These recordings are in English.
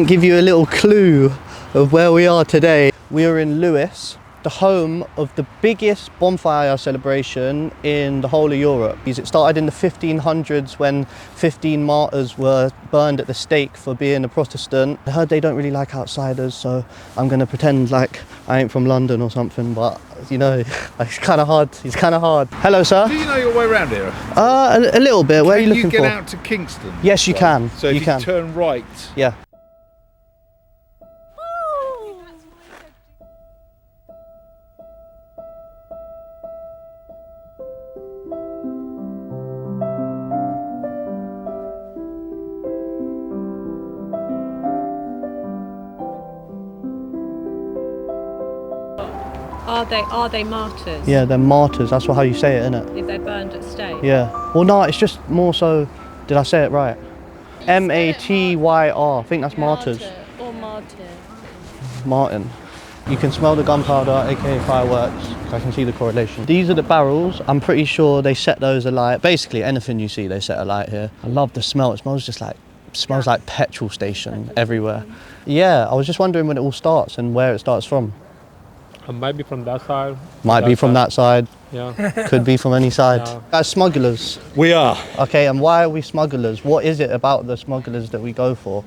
didn't give you a little clue of where we are today. We are in Lewes, the home of the biggest bonfire celebration in the whole of Europe. It started in the 1500s when 15 martyrs were burned at the stake for being a Protestant. I heard they don't really like outsiders, so I'm going to pretend like I ain't from London or something, but you know, it's kind of hard. It's kind of hard. Hello, sir. Do you know your way around here? A little bit. Where are you looking for? Can you get out to Kingston? Yes, you can. So if you turn right. Yeah. Are they martyrs? Yeah, they're martyrs. That's how you say it, isn't it? If they're burned at stake? Yeah. Well, no, it's just more so. Did I say it right? M-A-T-Y-R. I think that's martyrs. Or martyr. Martin. You can smell the gunpowder, aka fireworks. I can see the correlation. These are the barrels. I'm pretty sure they set those alight. Basically, anything you see, they set alight here. I love the smell. It smells just like petrol station everywhere. Yeah, I was just wondering when it all starts and where it starts from. Might be from that side. Might be from that side. Yeah. Could be from any side. Yeah. As smugglers. We are. Okay, and why are we smugglers? What is it about the smugglers that we go for?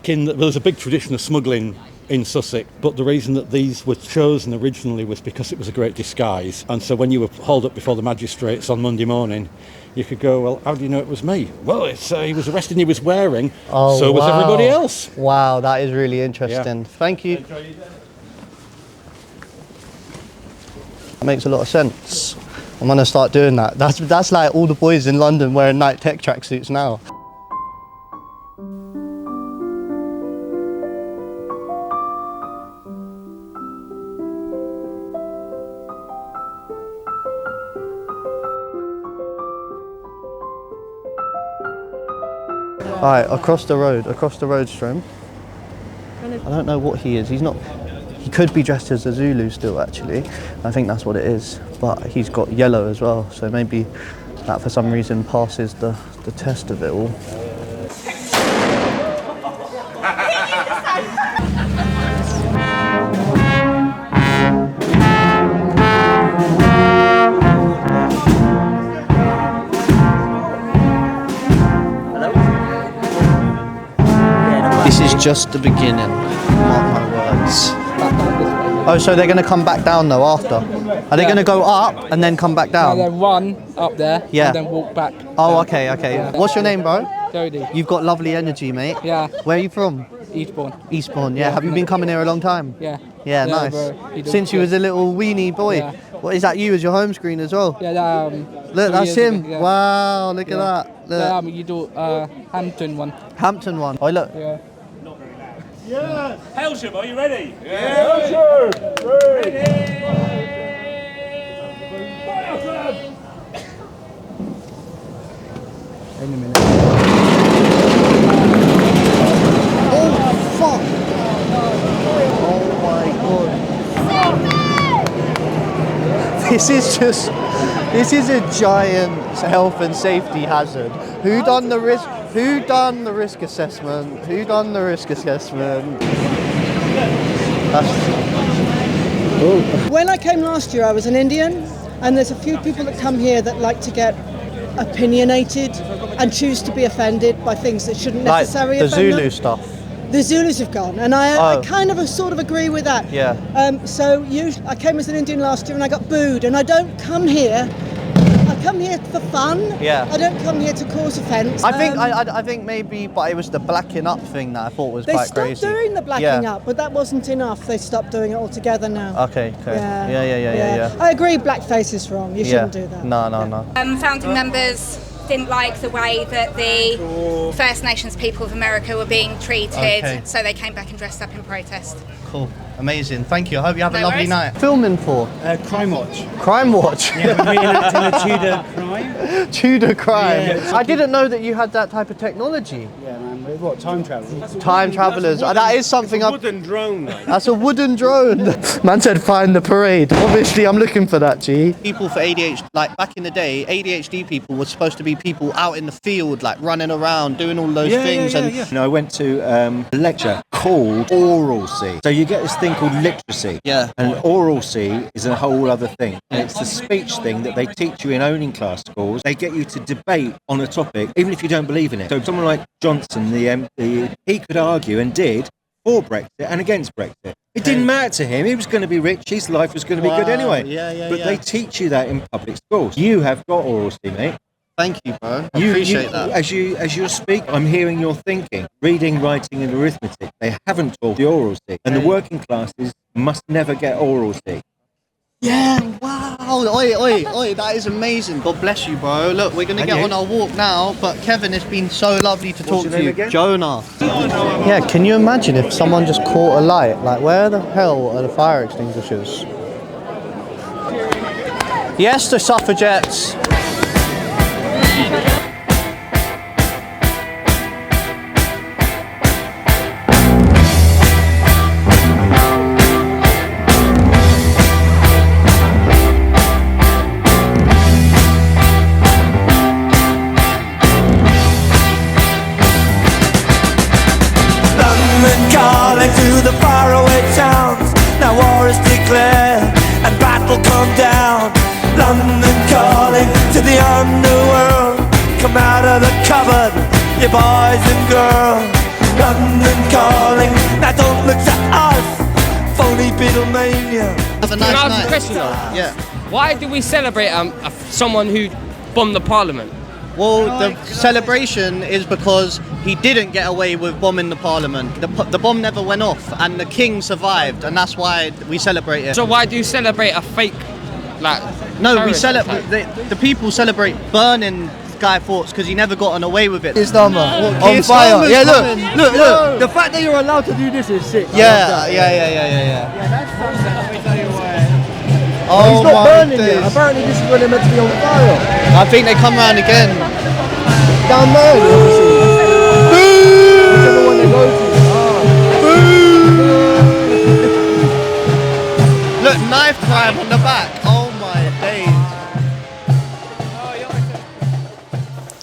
There's a big tradition of smuggling in Sussex, but the reason that these were chosen originally was because it was a great disguise. And so when you were hauled up before the magistrates on Monday morning, you could go, well, how do you know it was me? Well, he was arrested and he was wearing, so was everybody else. Wow, that is really interesting. Yeah. Thank you. That makes a lot of sense. I'm gonna start doing that. That's like all the boys in London wearing Nike Tech tracksuits now. Alright, across the road, Strom. I don't know what he is. He could be dressed as a Zulu still, actually. I think that's what it is. But he's got yellow as well, so maybe that for some reason passes the test of it all. This is just the beginning, mark my words. Oh, so they're going to come back down though after? Are they going to go up and then come back down? And then run up there and then walk back. Oh, okay. Yeah. What's your name, bro? Jody. You've got lovely energy, mate. Yeah. Where are you from? Eastbourne. Eastbourne, yeah. Have you been coming here a long time? Yeah. Yeah, nice. Since you was a little weenie boy. Yeah. What is that, you as your home screen as well? Yeah, look, that's him. Yeah. Wow, look at that. Look. You do Hampton one. Hampton one. Oh, look. Yeah. Yeah. Hailsham, are you ready? Yeah. Hailsham. Ready. In a minute. Oh, fuck. Oh, my God. This is a giant health and safety hazard. Who done the risk assessment? When I came last year, I was an Indian, and there's a few people that come here that like to get opinionated and choose to be offended by things that shouldn't necessarily offend them. Like the Zulu stuff. The Zulus have gone, and I kind of sort of agree with that. Yeah. So I came as an Indian last year, and I got booed, and I don't come here. I come here for fun. Yeah. I don't come here to cause offence. I think maybe, but it was the blacking up thing that I thought was quite crazy. They stopped doing the blacking up, but that wasn't enough. They stopped doing it altogether now. Okay. Yeah. I agree, blackface is wrong. You shouldn't do that. No. Founding members didn't like the way that the First Nations people of America were being treated, so they came back and dressed up in protest. Cool. Amazing. Thank you. I hope you have a lovely worries. night. Filming for? Crime Watch. Crime Watch? Yeah, we're reenacting a Tudor crime. Tudor crime. Yeah, I didn't know that you had that type of technology. Yeah, man. What, time travel? Time travellers. That is something That's a wooden drone, mate. That's a wooden drone. Man said find the parade. Obviously I'm looking for that, G. People for ADHD, like back in the day, ADHD people were supposed to be people out in the field, like running around, doing all those things. You know, I went to a lecture, called oral C. So you get this thing called literacy. Yeah. And oral C is a whole other thing. And it's the speech thing that they teach you in owning class schools. They get you to debate on a topic, even if you don't believe in it. So someone like Johnson, the MP, he could argue and did for Brexit and against Brexit. It didn't matter to him. He was going to be rich. His life was going to be good anyway. But they teach you that in public schools. You have got oral C, mate. Thank you, bro. I appreciate that. As you speak, I'm hearing your thinking. Reading, writing and arithmetic. They haven't taught the oral C. And the working classes must never get oral C. Yeah, wow. Oi, that is amazing. God bless you, bro. Look, we're going to get on our walk now, but Kevin, it's been so lovely to talk to you. Again? Jonah. Yeah, can you imagine if someone just caught a light? Like, where the hell are the fire extinguishers? Yes, the suffragettes. Calling to the faraway towns. Now war is declared and battle come down. London calling to the underworld. Come out of the cupboard, you boys and girls. London calling, now don't look to us. Phony Beatlemania. Have a Can I nice ask night. a question though? Yeah. Why do we celebrate someone who bombed the parliament? Well, the celebration is because he didn't get away with bombing the parliament. The bomb never went off and the king survived, and that's why we celebrate it. So why do you celebrate a fake, like... No, we celebrate... The people celebrate burning Guy Fawkes because he never gotten away with it. Starmer on fire. Yeah, look. The fact that you're allowed to do this is sick. Yeah. Oh, he's not burning it. Apparently this is when they're meant to be on fire. I think they come round again. Down there, obviously. Whichever one they go to. Look, knife crime on the back. Oh my days.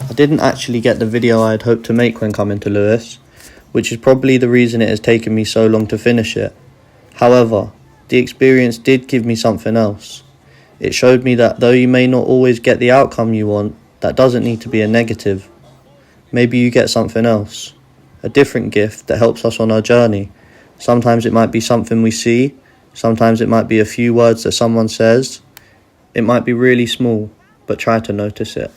I didn't actually get the video I had hoped to make when coming to Lewes, which is probably the reason it has taken me so long to finish it. However, the experience did give me something else. It showed me that though you may not always get the outcome you want, that doesn't need to be a negative. Maybe you get something else, a different gift that helps us on our journey. Sometimes it might be something we see, sometimes it might be a few words that someone says. It might be really small, but try to notice it.